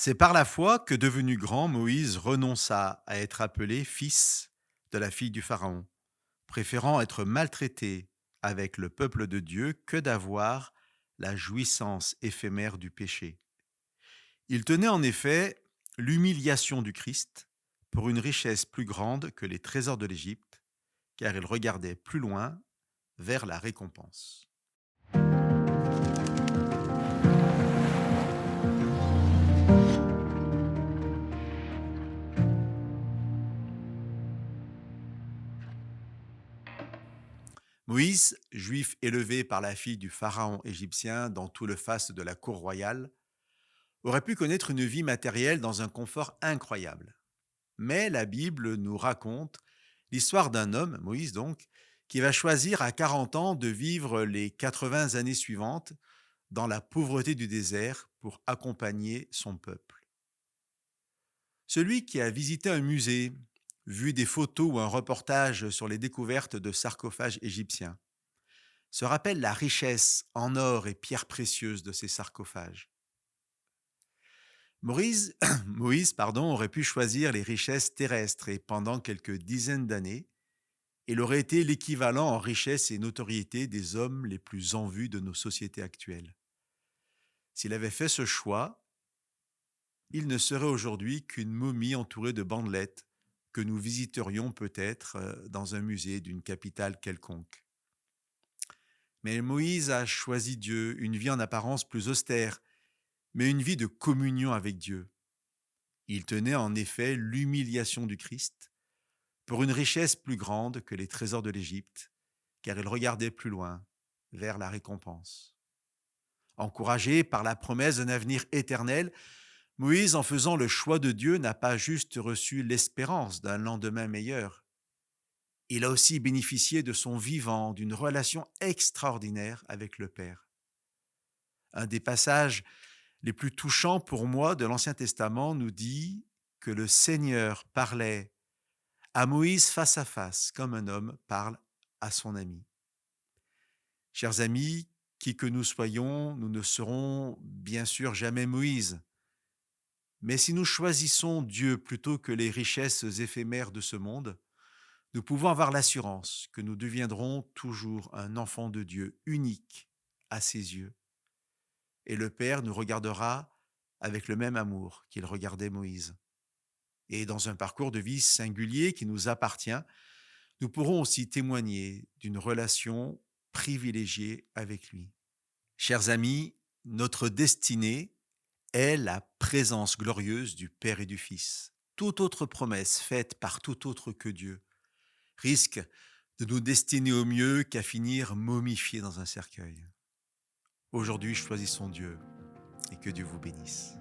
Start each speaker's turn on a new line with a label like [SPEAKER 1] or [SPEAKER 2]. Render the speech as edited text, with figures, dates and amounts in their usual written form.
[SPEAKER 1] C'est par la foi que, devenu grand, Moïse renonça à être appelé fils de la fille du Pharaon, préférant être maltraité avec le peuple de Dieu que d'avoir la jouissance éphémère du péché. Il tenait en effet l'humiliation du Christ pour une richesse plus grande que les trésors de l'Égypte, car il regardait plus loin vers la récompense. Moïse, juif élevé par la fille du pharaon égyptien dans tout le faste de la cour royale, aurait pu connaître une vie matérielle dans un confort incroyable. Mais la Bible nous raconte l'histoire d'un homme, Moïse donc, qui va choisir à 40 ans de vivre les 80 années suivantes dans la pauvreté du désert pour accompagner son peuple. Celui qui a visité un musée, vu des photos ou un reportage sur les découvertes de sarcophages égyptiens, se rappelle la richesse en or et pierres précieuses de ces sarcophages. Moïse aurait pu choisir les richesses terrestres et pendant quelques dizaines d'années, il aurait été l'équivalent en richesse et notoriété des hommes les plus en vue de nos sociétés actuelles. S'il avait fait ce choix, il ne serait aujourd'hui qu'une momie entourée de bandelettes que nous visiterions peut-être dans un musée d'une capitale quelconque. Mais Moïse a choisi Dieu, une vie en apparence plus austère, mais une vie de communion avec Dieu. Il tenait en effet l'humiliation du Christ pour une richesse plus grande que les trésors de l'Égypte, car il regardait plus loin, vers la récompense. Encouragé par la promesse d'un avenir éternel, Moïse, en faisant le choix de Dieu, n'a pas juste reçu l'espérance d'un lendemain meilleur. Il a aussi bénéficié de son vivant, d'une relation extraordinaire avec le Père. Un des passages les plus touchants pour moi de l'Ancien Testament nous dit que le Seigneur parlait à Moïse face à face, comme un homme parle à son ami. Chers amis, qui que nous soyons, nous ne serons bien sûr jamais Moïse. Mais si nous choisissons Dieu plutôt que les richesses éphémères de ce monde, nous pouvons avoir l'assurance que nous deviendrons toujours un enfant de Dieu unique à ses yeux. Et le Père nous regardera avec le même amour qu'il regardait Moïse. Et dans un parcours de vie singulier qui nous appartient, nous pourrons aussi témoigner d'une relation privilégiée avec lui. Chers amis, notre destinée est la présence glorieuse du Père et du Fils. Toute autre promesse faite par tout autre que Dieu risque de nous destiner au mieux qu'à finir momifiés dans un cercueil. Aujourd'hui, choisissons Dieu et que Dieu vous bénisse.